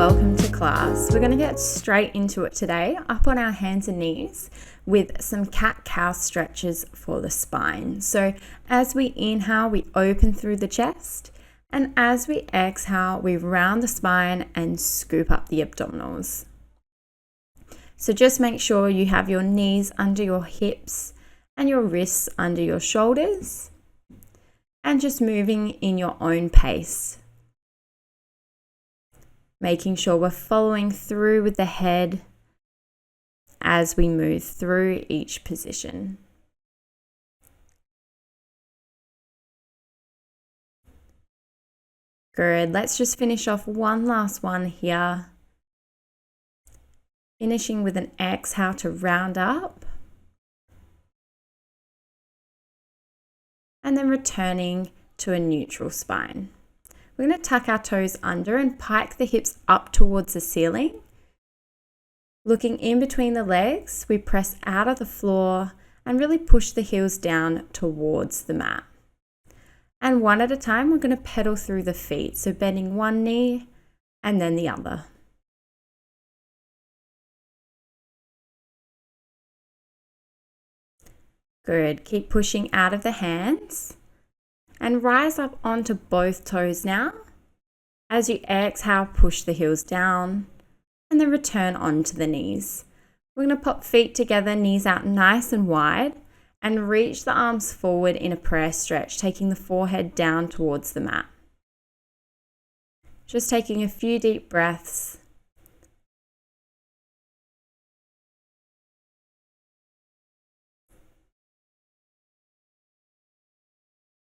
welcome to class. We're going to get straight into it today, up on our hands and knees with some cat-cow stretches for the spine. So as we inhale, we open through the chest, and as we exhale, we round the spine and scoop up the abdominals. So just make sure you have your knees under your hips and your wrists under your shoulders, and just moving in your own pace. Making sure we're following through with the head as we move through each position. Good. Let's just finish off one last one here. Finishing with an exhale to round up. And then returning to a neutral spine. We're going to tuck our toes under and pike the hips up towards the ceiling. Looking in between the legs, we press out of the floor and really push the heels down towards the mat. And one at a time, we're going to pedal through the feet. So bending one knee and then the other. Good. Keep pushing out of the hands. And rise up onto both toes now. As you exhale, push the heels down and then return onto the knees. We're going to pop feet together, knees out nice and wide, and reach the arms forward in a prayer stretch, taking the forehead down towards the mat. Just taking a few deep breaths.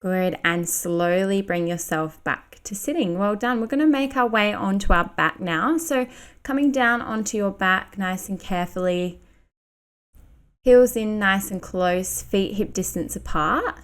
Good, and slowly bring yourself back to sitting. Well done. We're going to make our way onto our back now. So coming down onto your back nice and carefully. Heels in nice and close, feet hip distance apart.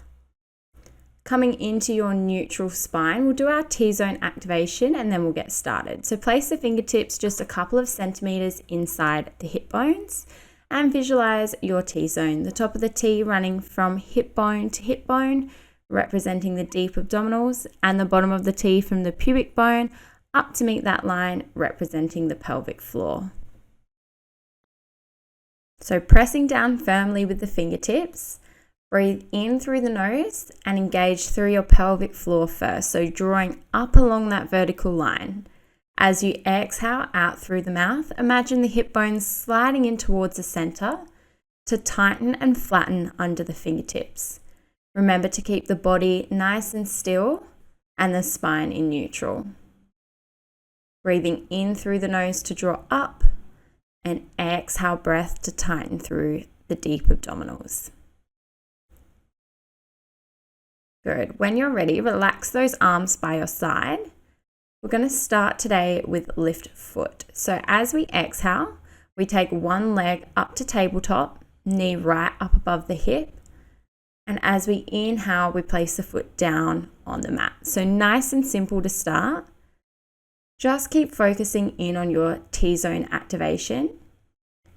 Coming into your neutral spine, we'll do our T-zone activation and then we'll get started. So place the fingertips just a couple of centimeters inside the hip bones and visualize your T-zone. The top of the T running from hip bone to hip bone, representing the deep abdominals, and the bottom of the T from the pubic bone up to meet that line, representing the pelvic floor. So pressing down firmly with the fingertips, breathe in through the nose and engage through your pelvic floor first. So drawing up along that vertical line. As you exhale out through the mouth, imagine the hip bones sliding in towards the center to tighten and flatten under the fingertips. Remember to keep the body nice and still and the spine in neutral. Breathing in through the nose to draw up and exhale breath to tighten through the deep abdominals. Good. When you're ready, relax those arms by your side. We're going to start today with lift foot. So as we exhale, we take one leg up to tabletop, knee right up above the hip. And as we inhale, we place the foot down on the mat. So nice and simple to start. Just keep focusing in on your T-zone activation,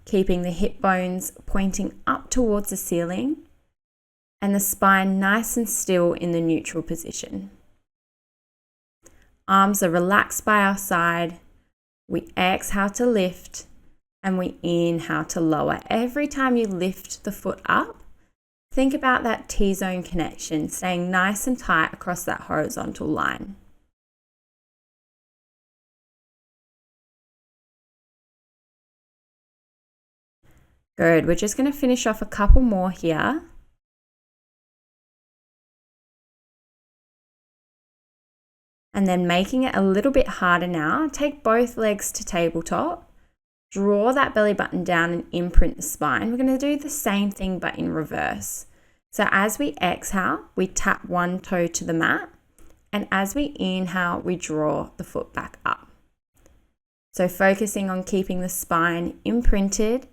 keeping the hip bones pointing up towards the ceiling and the spine nice and still in the neutral position. Arms are relaxed by our side. We exhale to lift and we inhale to lower. Every time you lift the foot up, think about that T-zone connection, staying nice and tight across that horizontal line. Good. We're just going to finish off a couple more here. And then making it a little bit harder now, take both legs to tabletop. Draw that belly button down and imprint the spine. We're going to do the same thing but in reverse. So as we exhale, we tap one toe to the mat. And as we inhale, we draw the foot back up. So focusing on keeping the spine imprinted,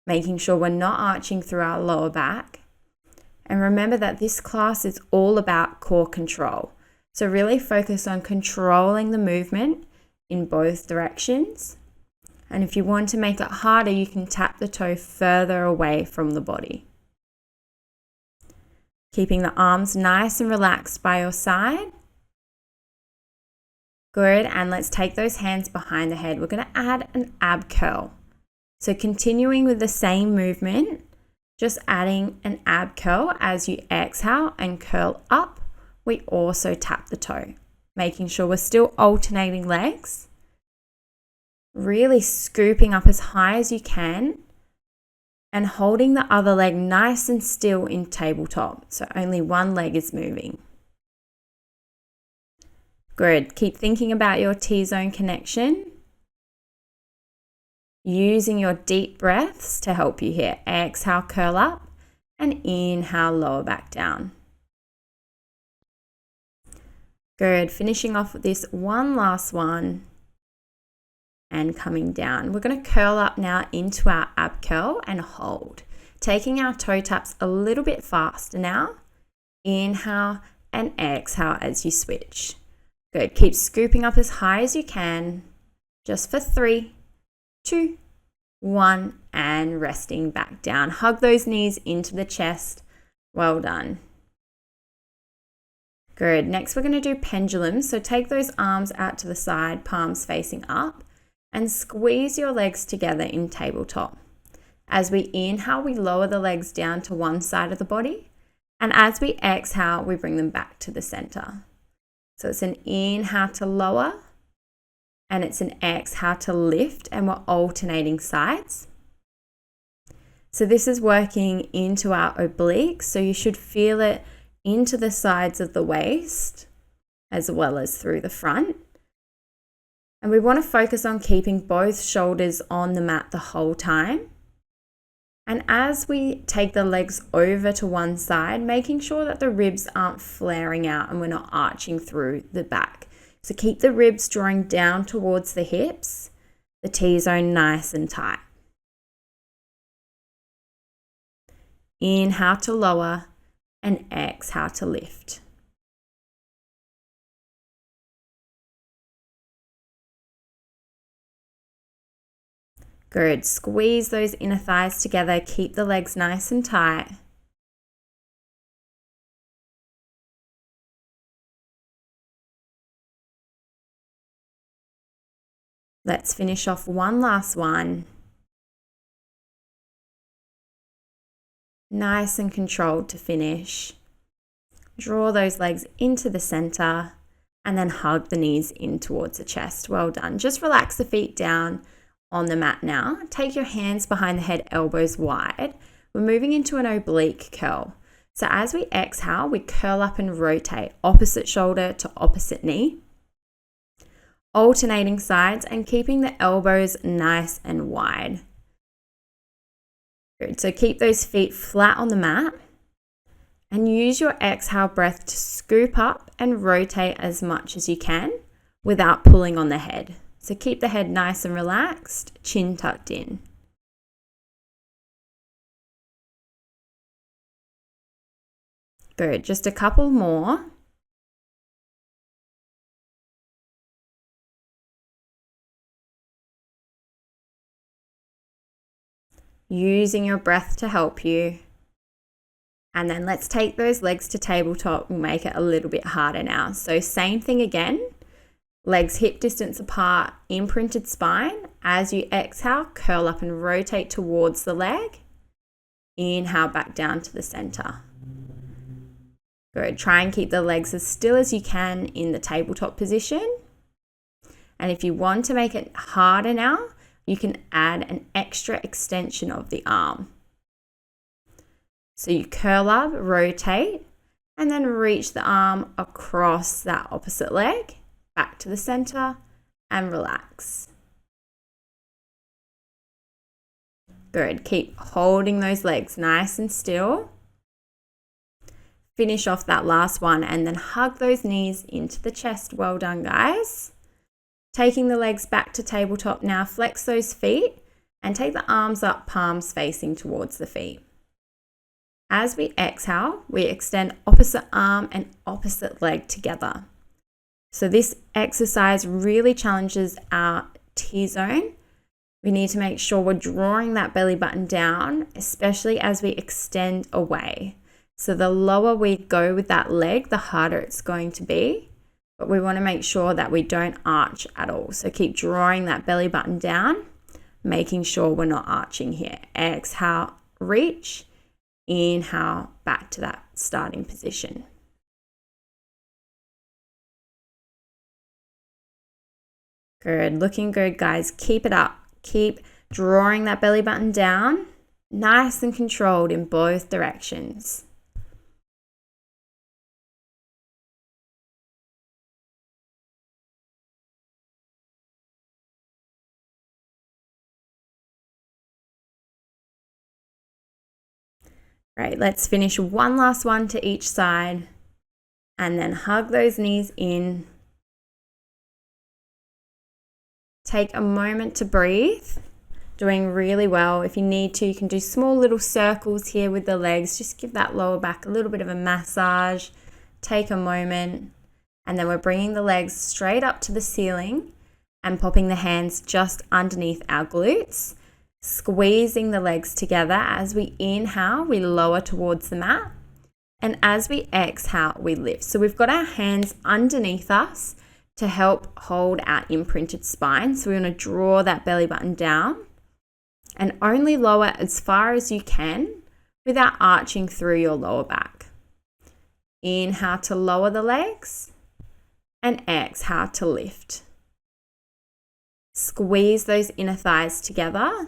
making sure we're not arching through our lower back. And remember that this class is all about core control. So really focus on controlling the movement in both directions. And if you want to make it harder, you can tap the toe further away from the body. Keeping the arms nice and relaxed by your side. Good, and let's take those hands behind the head. We're going to add an ab curl. So continuing with the same movement, just adding an ab curl as you exhale and curl up. We also tap the toe, making sure we're still alternating legs. Really scooping up as high as you can and holding the other leg nice and still in tabletop. So only one leg is moving. Good. Keep thinking about your T-zone connection. Using your deep breaths to help you here. Exhale, curl up, and inhale, lower back down. Good. Finishing off with this one last one and coming down. We're going to curl up now into our ab curl and hold. Taking our toe taps a little bit faster now. Inhale and exhale as you switch. Good. Keep scooping up as high as you can. Just for 3, 2, 1, and resting back down. Hug those knees into the chest. Well done. Good. Next, we're going to do pendulum. So take those arms out to the side, palms facing up, and squeeze your legs together in tabletop. As we inhale, we lower the legs down to one side of the body. And as we exhale, we bring them back to the center. So it's an inhale to lower, and it's an exhale to lift, and we're alternating sides. So this is working into our obliques, so you should feel it into the sides of the waist as well as through the front. And we want to focus on keeping both shoulders on the mat the whole time. And as we take the legs over to one side, making sure that the ribs aren't flaring out and we're not arching through the back. So keep the ribs drawing down towards the hips, the T-zone nice and tight. Inhale to lower and exhale to lift. Good. Squeeze those inner thighs together. Keep the legs nice and tight. Let's finish off one last one. Nice and controlled to finish. Draw those legs into the center and then hug the knees in towards the chest. Well done. Just relax the feet down on the mat now. Take your hands behind the head, elbows wide. We're moving into an oblique curl. So as we exhale, we curl up and rotate opposite shoulder to opposite knee. Alternating sides and keeping the elbows nice and wide. Good. So keep those feet flat on the mat and use your exhale breath to scoop up and rotate as much as you can without pulling on the head. So keep the head nice and relaxed, chin tucked in. Good. Just a couple more. Using your breath to help you. And then let's take those legs to tabletop. We'll make it a little bit harder now. So same thing again. Legs hip distance apart, imprinted spine. As you exhale, curl up and rotate towards the leg. Inhale back down to the center. Good. Try and keep the legs as still as you can in the tabletop position. And if you want to make it harder now, you can add an extra extension of the arm. So you curl up, rotate, and then reach the arm across that opposite leg, back to the center, and relax. Good. Keep holding those legs nice and still. Finish off that last one and then hug those knees into the chest. Well done, guys. Taking the legs back to tabletop now, flex those feet and take the arms up, palms facing towards the feet. As we exhale, we extend opposite arm and opposite leg together. So this exercise really challenges our T-zone. We need to make sure we're drawing that belly button down, especially as we extend away. So the lower we go with that leg, the harder it's going to be. but we want to make sure that we don't arch at all. So keep drawing that belly button down, making sure we're not arching here. Exhale, reach. Inhale, back to that starting position. Good, looking good, guys. Keep it up. Keep drawing that belly button down, nice and controlled in both directions. Right, let's finish one last one to each side and then hug those knees in. Take a moment to breathe. Doing really well. If you need to, you can do small little circles here with the legs. Just give that lower back a little bit of a massage. Take a moment. And then we're bringing the legs straight up to the ceiling and popping the hands just underneath our glutes. Squeezing the legs together. As we inhale, we lower towards the mat. And as we exhale, we lift. So we've got our hands underneath us to help hold our imprinted spine. So we want to draw that belly button down and only lower as far as you can without arching through your lower back. Inhale to lower the legs and exhale to lift. Squeeze those inner thighs together.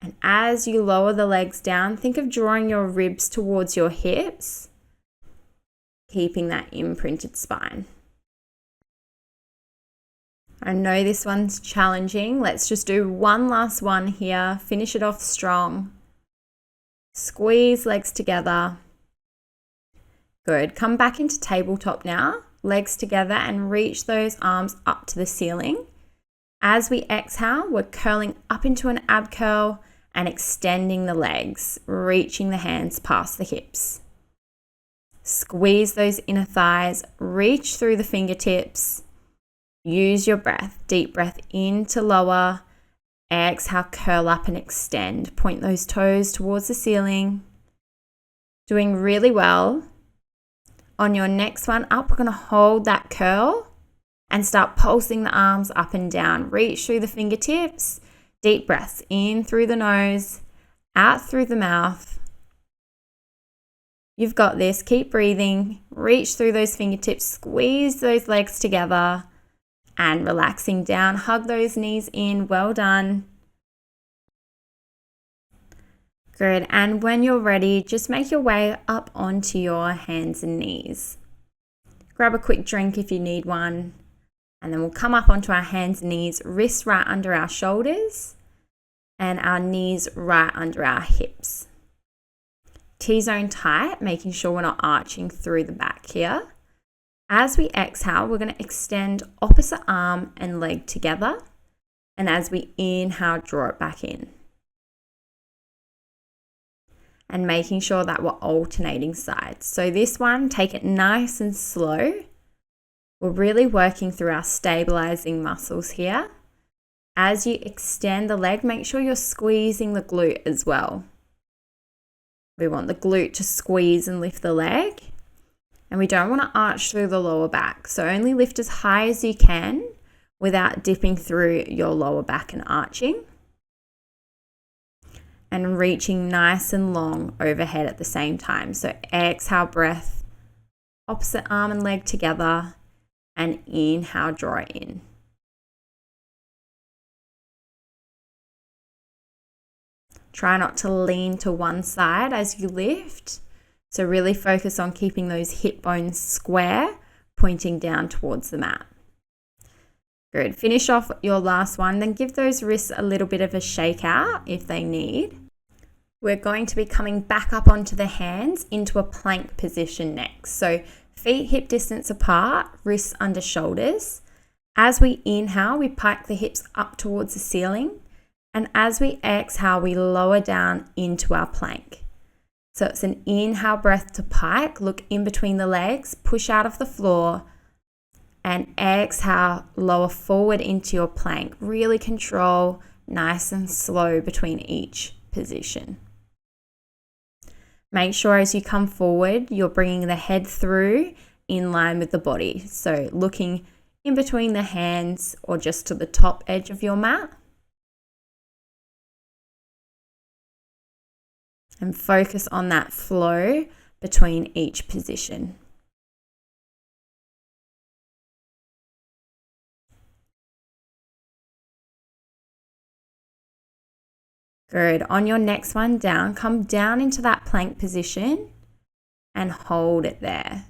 And as you lower the legs down, think of drawing your ribs towards your hips, keeping that imprinted spine. I know this one's challenging. Let's just do one last one here. Finish it off strong. Squeeze legs together. Good. Come back into tabletop now. Legs together and reach those arms up to the ceiling. As we exhale, we're curling up into an ab curl and extending the legs, reaching the hands past the hips. Squeeze those inner thighs, reach through the fingertips. Use your breath. Deep breath in to lower. Exhale, curl up and extend. Point those toes towards the ceiling. Doing really well. On your next one up, we're going to hold that curl and start pulsing the arms up and down. Reach through the fingertips. Deep breaths in through the nose, out through the mouth. You've got this. Keep breathing. Reach through those fingertips. Squeeze those legs together and relaxing down. Hug those knees in. Well done. Good. And when you're ready, just make your way up onto your hands and knees. Grab a quick drink if you need one. And then we'll come up onto our hands and knees, wrists right under our shoulders and our knees right under our hips. T-zone tight, making sure we're not arching through the back here. As we exhale, we're going to extend opposite arm and leg together. And as we inhale, draw it back in. And making sure that we're alternating sides. So this one, take it nice and slow. We're really working through our stabilizing muscles here. As you extend the leg, make sure you're squeezing the glute as well. We want the glute to squeeze and lift the leg. And we don't want to arch through the lower back. So only lift as high as you can without dipping through your lower back and arching. And reaching nice and long overhead at the same time. So exhale, breath, opposite arm and leg together. And inhale, draw it in. Try not to lean to one side as you lift. So really focus on keeping those hip bones square, pointing down towards the mat. Good. Finish off your last one, then give those wrists a little bit of a shake out if they need. We're going to be coming back up onto the hands into a plank position next. So feet hip distance apart, wrists under shoulders. As we inhale, we pike the hips up towards the ceiling. And as we exhale, we lower down into our plank. So it's an inhale breath to pike, look in between the legs, push out of the floor, and exhale, lower forward into your plank. Really control, nice and slow between each position. Make sure as you come forward, you're bringing the head through in line with the body. So looking in between the hands or just to the top edge of your mat. And focus on that flow between each position. Good. On your next one down, come down into that plank position and hold it there.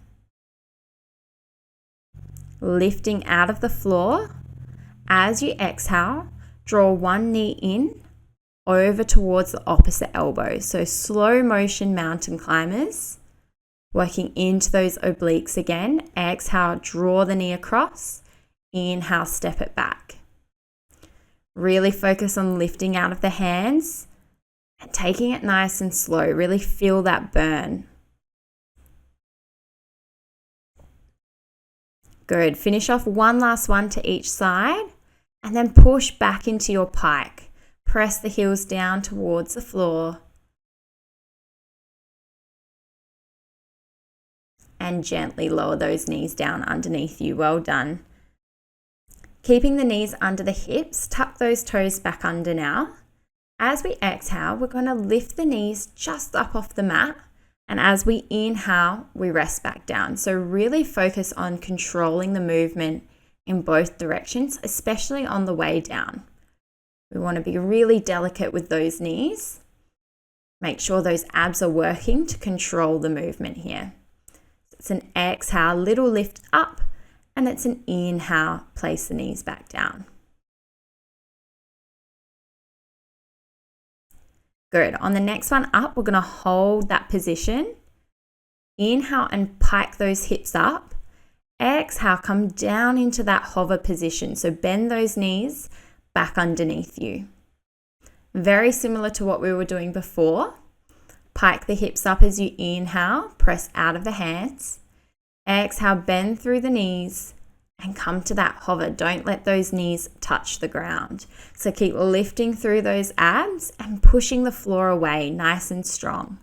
Lifting out of the floor. As you exhale, draw one knee in over towards the opposite elbow. So slow motion mountain climbers. Working into those obliques again. Exhale, draw the knee across. Inhale, step it back. Really focus on lifting out of the hands and taking it nice and slow. Really feel that burn. Good. Finish off one last one to each side and then push back into your pike. Press the heels down towards the floor and gently lower those knees down underneath you. Well done. Keeping the knees under the hips, tuck those toes back under now. As we exhale, we're going to lift the knees just up off the mat. And as we inhale, we rest back down. So really focus on controlling the movement in both directions, especially on the way down. We want to be really delicate with those knees. Make sure those abs are working to control the movement here. It's an exhale, little lift up. And it's an inhale, place the knees back down. Good. On the next one up, we're going to hold that position. Inhale and pike those hips up. Exhale, come down into that hover position. So bend those knees back underneath you. Very similar to what we were doing before. Pike the hips up as you inhale, press out of the hands. Exhale, bend through the knees and come to that hover. Don't let those knees touch the ground. So keep lifting through those abs and pushing the floor away nice and strong.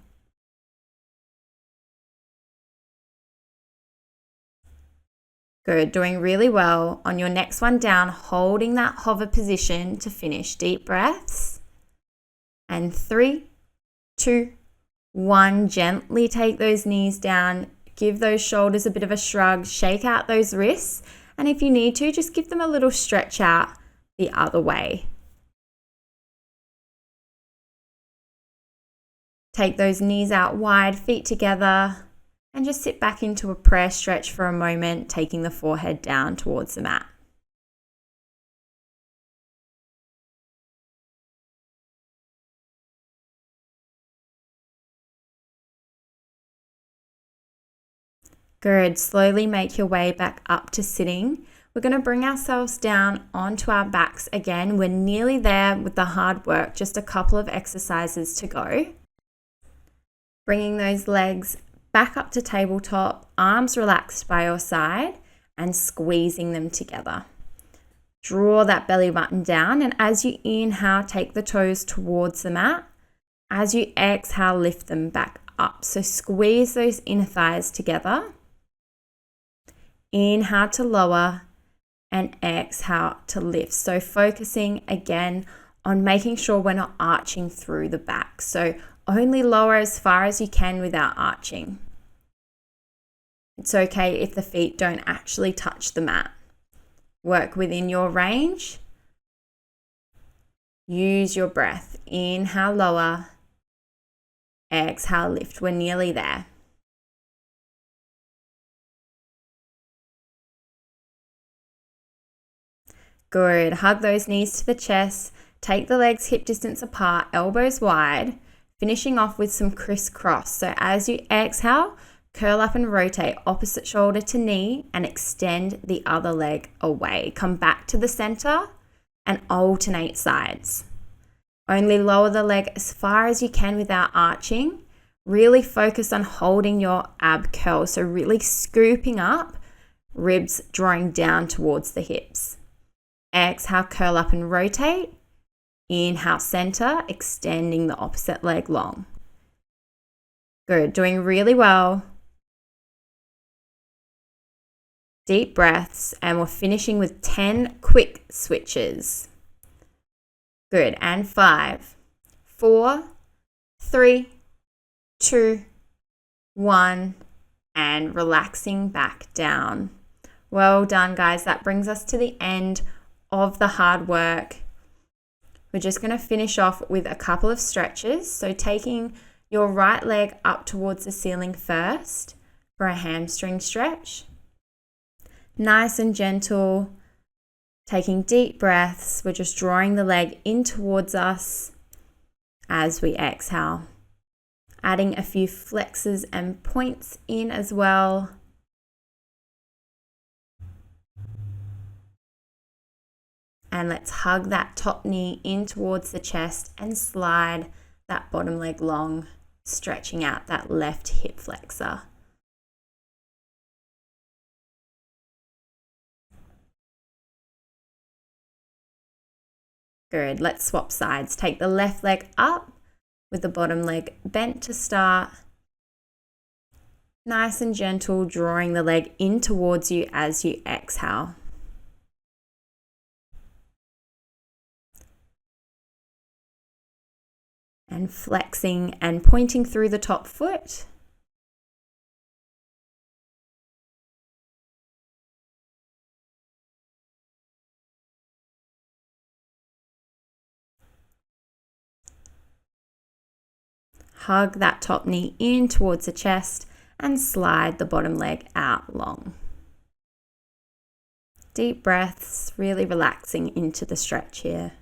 Good, doing really well. On your next one down, holding that hover position to finish. Deep breaths. And 3, 2, 1. Gently take those knees down. Give those shoulders a bit of a shrug, shake out those wrists, and if you need to, just give them a little stretch out the other way. Take those knees out wide, feet together, and just sit back into a prayer stretch for a moment, taking the forehead down towards the mat. Good. Slowly make your way back up to sitting. We're going to bring ourselves down onto our backs again. We're nearly there with the hard work, just a couple of exercises to go. Bringing those legs back up to tabletop, arms relaxed by your side and squeezing them together. Draw that belly button down, and as you inhale, take the toes towards the mat. As you exhale, lift them back up. So squeeze those inner thighs together. Inhale to lower and exhale to lift. So focusing again on making sure we're not arching through the back. So only lower as far as you can without arching. It's okay if the feet don't actually touch the mat. Work within your range. Use your breath. Inhale, lower. Exhale, lift. We're nearly there. Good. Hug those knees to the chest. Take the legs hip distance apart, elbows wide, finishing off with some crisscross. So as you exhale, curl up and rotate opposite shoulder to knee and extend the other leg away. Come back to the center and alternate sides. Only lower the leg as far as you can without arching. Really focus on holding your ab curl. So really scooping up, ribs drawing down towards the hips. Exhale, curl up and rotate. Inhale, center, extending the opposite leg long. Good, doing really well. Deep breaths, and we're finishing with 10 quick switches. Good, and 5, 4, 3, 2, 1, and relaxing back down. Well done, guys. That brings us to the end of the hard work. We're just going to finish off with a couple of stretches. So taking your right leg up towards the ceiling first for a hamstring stretch. Nice and gentle, taking deep breaths. We're just drawing the leg in towards us as we exhale. Adding a few flexes and points in as well. And let's hug that top knee in towards the chest and slide that bottom leg long, stretching out that left hip flexor. Good. Let's swap sides. Take the left leg up with the bottom leg bent to start. Nice and gentle, drawing the leg in towards you as you exhale. And flexing and pointing through the top foot. Hug that top knee in towards the chest and slide the bottom leg out long. Deep breaths, really relaxing into the stretch here.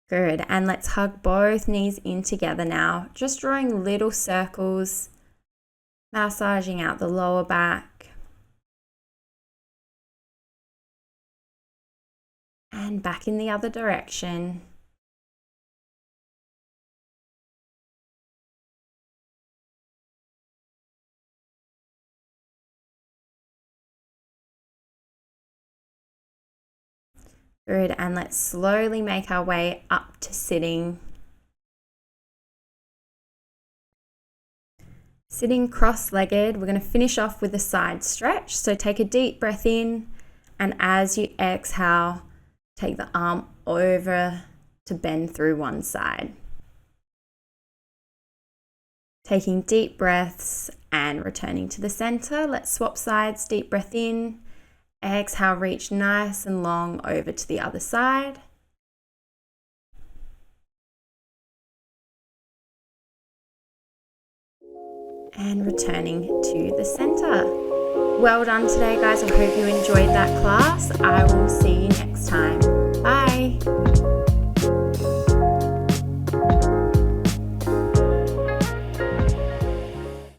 Good, and let's hug both knees in together now, just drawing little circles, massaging out the lower back. And back in the other direction. Good, and let's slowly make our way up to sitting. Sitting cross-legged, we're going to finish off with a side stretch. So take a deep breath in, and as you exhale, take the arm over to bend through one side. Taking deep breaths and returning to the center. Let's swap sides. Deep breath in. Exhale, reach nice and long over to the other side. And returning to the center. Well done today, guys. I hope you enjoyed that class. I will see you next time.